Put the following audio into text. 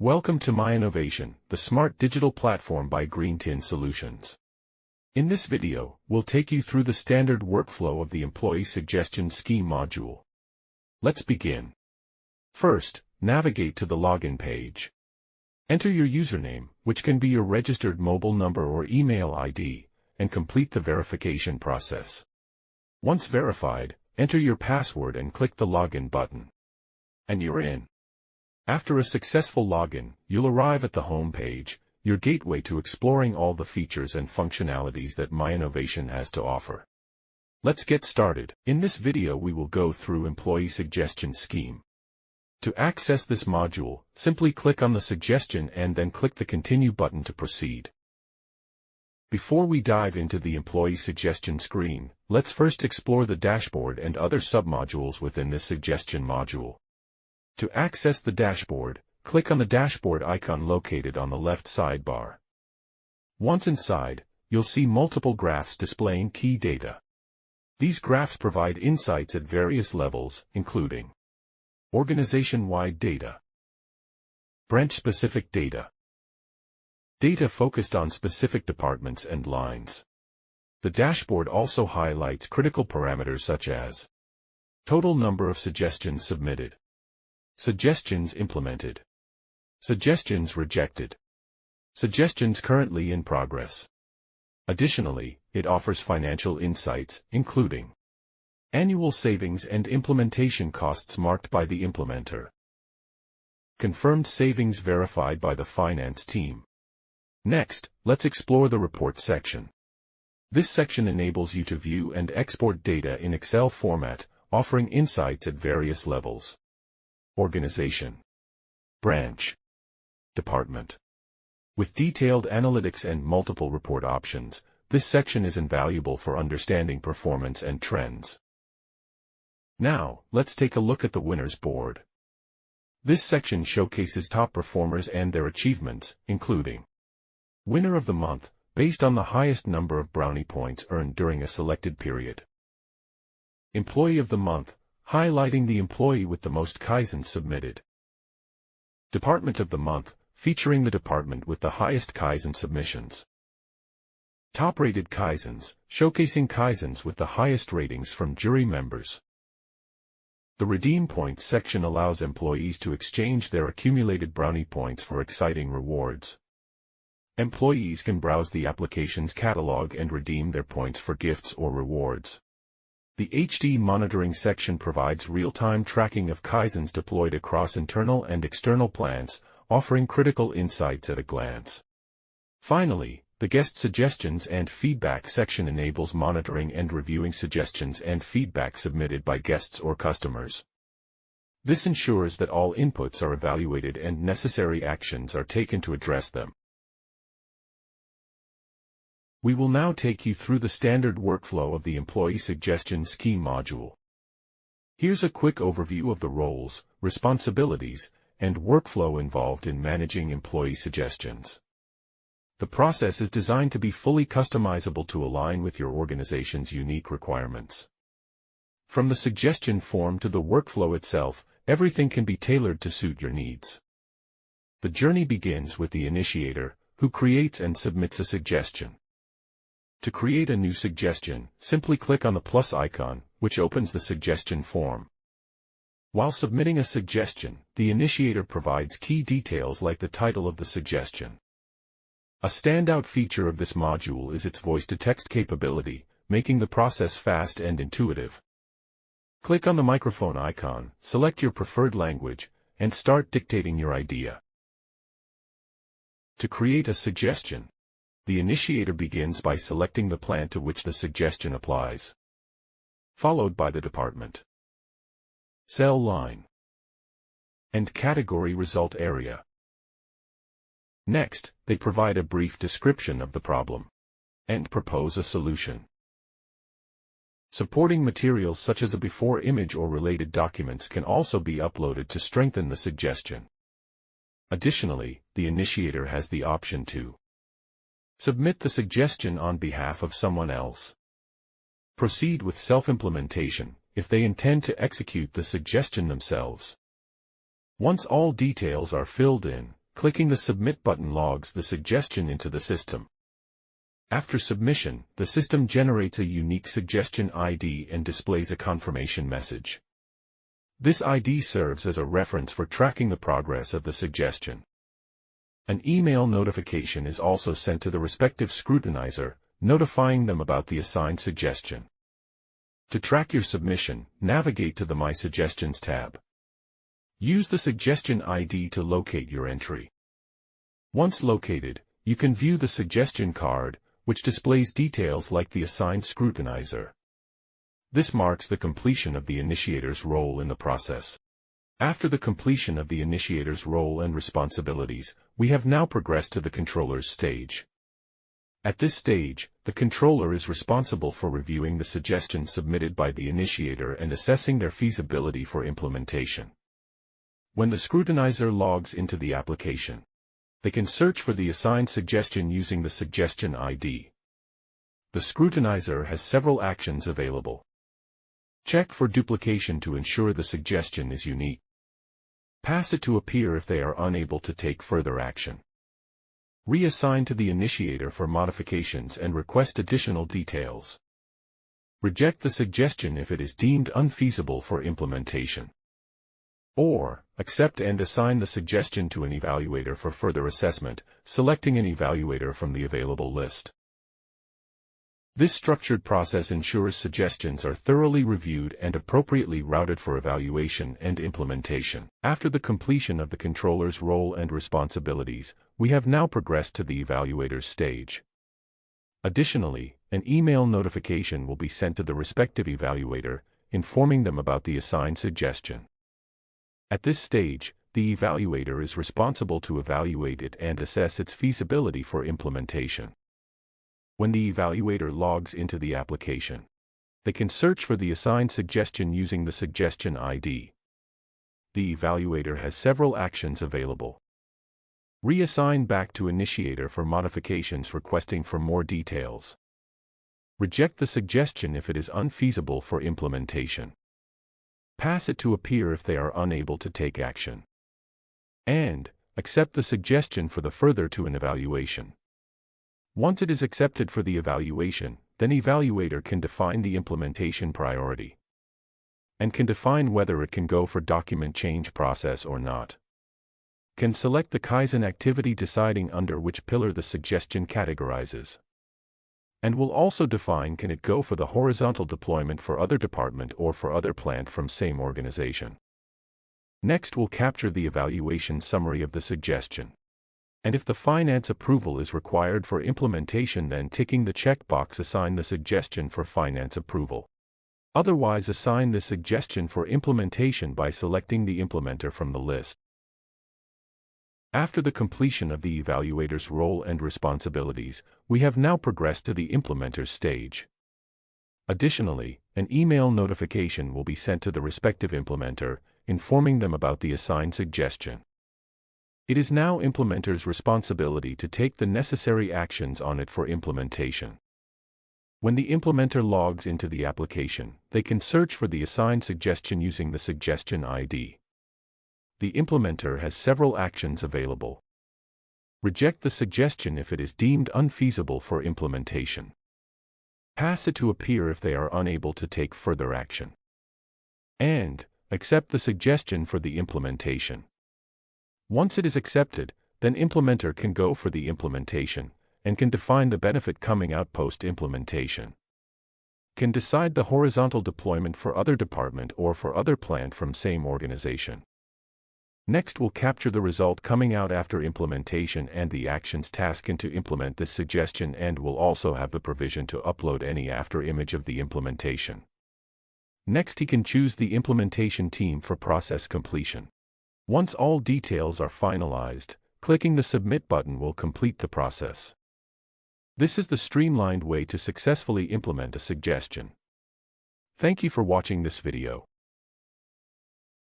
Welcome to myeNovation, the smart digital platform by Greentin Solutions. In this video, we'll take you through the standard workflow of the Employee Suggestion Scheme module. Let's begin. First, navigate to the login page. Enter your username, which can be your registered mobile number or email ID, and complete the verification process. Once verified, enter your password and click the login button. And you're in. After a successful login, you'll arrive at the home page, your gateway to exploring all the features and functionalities that myeNovation has to offer. Let's get started. In this video we will go through Employee Suggestion Scheme. To access this module, simply click on the suggestion and then click the Continue button to proceed. Before we dive into the Employee Suggestion screen, let's first explore the dashboard and other submodules within this suggestion module. To access the dashboard, click on the dashboard icon located on the left sidebar. Once inside, you'll see multiple graphs displaying key data. These graphs provide insights at various levels, including organization-wide data, branch-specific data, data focused on specific departments and lines. The dashboard also highlights critical parameters such as total number of suggestions submitted, suggestions implemented, suggestions rejected, suggestions currently in progress. Additionally, it offers financial insights, including annual savings and implementation costs marked by the implementer, confirmed savings verified by the finance team. Next, let's explore the report section. This section enables you to view and export data in Excel format, offering insights at various levels. Organization, branch, department. With detailed analytics and multiple report options, this section is invaluable for understanding performance and trends. Now, let's take a look at the winners board. This section showcases top performers and their achievements, including Winner of the Month, based on the highest number of brownie points earned during a selected period. Employee of the Month, highlighting the employee with the most Kaizens submitted. Department of the Month, featuring the department with the highest Kaizen submissions. Top-rated Kaizens, showcasing Kaizens with the highest ratings from jury members. The Redeem Points section allows employees to exchange their accumulated brownie points for exciting rewards. Employees can browse the application's catalog and redeem their points for gifts or rewards. The HD Monitoring section provides real-time tracking of Kaizens deployed across internal and external plants, offering critical insights at a glance. Finally, the Guest Suggestions and Feedback section enables monitoring and reviewing suggestions and feedback submitted by guests or customers. This ensures that all inputs are evaluated and necessary actions are taken to address them. We will now take you through the standard workflow of the Employee Suggestion Scheme module. Here's a quick overview of the roles, responsibilities, and workflow involved in managing employee suggestions. The process is designed to be fully customizable to align with your organization's unique requirements. From the suggestion form to the workflow itself, everything can be tailored to suit your needs. The journey begins with the initiator, who creates and submits a suggestion. To create a new suggestion, simply click on the plus icon, which opens the suggestion form. While submitting a suggestion, the initiator provides key details like the title of the suggestion. A standout feature of this module is its voice-to-text capability, making the process fast and intuitive. Click on the microphone icon, select your preferred language, and start dictating your idea. To create a suggestion, the initiator begins by selecting the plant to which the suggestion applies, followed by the department, cell line, and category result area. Next, they provide a brief description of the problem and propose a solution. Supporting materials such as a before image or related documents can also be uploaded to strengthen the suggestion. Additionally, the initiator has the option to submit the suggestion on behalf of someone else. Proceed with self-implementation, if they intend to execute the suggestion themselves. Once all details are filled in, Clicking the Submit button logs the suggestion into the system. After submission, the system generates a unique suggestion ID and displays a confirmation message. This ID serves as a reference for tracking the progress of the suggestion. An email notification is also sent to the respective scrutinizer, notifying them about the assigned suggestion. To track your submission, navigate to the My Suggestions tab. Use the suggestion ID to locate your entry. Once located, you can view the suggestion card, which displays details like the assigned scrutinizer. This marks the completion of the initiator's role in the process. After the completion of the initiator's role and responsibilities, we have now progressed to the controller's stage. At this stage, the controller is responsible for reviewing the suggestions submitted by the initiator and assessing their feasibility for implementation. When the scrutinizer logs into the application, they can search for the assigned suggestion using the suggestion ID. The scrutinizer has several actions available. Check for duplication to ensure the suggestion is unique. Pass it to a peer if they are unable to take further action. Reassign to the initiator for modifications and request additional details. Reject the suggestion if it is deemed unfeasible for implementation. Or, accept and assign the suggestion to an evaluator for further assessment, selecting an evaluator from the available list. This structured process ensures suggestions are thoroughly reviewed and appropriately routed for evaluation and implementation. After the completion of the controller's role and responsibilities, we have now progressed to the evaluator's stage. Additionally, an email notification will be sent to the respective evaluator, informing them about the assigned suggestion. At this stage, the evaluator is responsible to evaluate it and assess its feasibility for implementation. When the evaluator logs into the application, they can search for the assigned suggestion using the suggestion ID. The evaluator has several actions available. Reassign back to initiator for modifications requesting for more details. Reject the suggestion if it is unfeasible for implementation. Pass it to a peer if they are unable to take action. And, accept the suggestion for the further to an evaluation. Once it is accepted for the evaluation, then evaluator can define the implementation priority. And can define whether it can go for document change process or not. Can select the Kaizen activity deciding under which pillar the suggestion categorizes. And will also define can it go for the horizontal deployment for other department or for other plant from same organization. Next we'll capture the evaluation summary of the suggestion. And if the finance approval is required for implementation, then ticking the checkbox assign the suggestion for finance approval. Otherwise assign the suggestion for implementation by selecting the implementer from the list. After the completion of the evaluator's role and responsibilities, we have now progressed to the implementer's stage. Additionally, an email notification will be sent to the respective implementer, informing them about the assigned suggestion. It is now implementer's responsibility to take the necessary actions on it for implementation. When the implementer logs into the application, they can search for the assigned suggestion using the suggestion ID. The implementer has several actions available. Reject the suggestion if it is deemed unfeasible for implementation. Pass it to a peer if they are unable to take further action. And, accept the suggestion for the implementation. Once it is accepted, then implementer can go for the implementation, and can define the benefit coming out post-implementation. Can decide the horizontal deployment for other department or for other plant from same organization. Next we'll capture the result coming out after implementation and the actions tasked to implement this suggestion, and will also have the provision to upload any after image of the implementation. Next he can choose the implementation team for process completion. Once all details are finalized, clicking the Submit button will complete the process. This is the streamlined way to successfully implement a suggestion. Thank you for watching this video.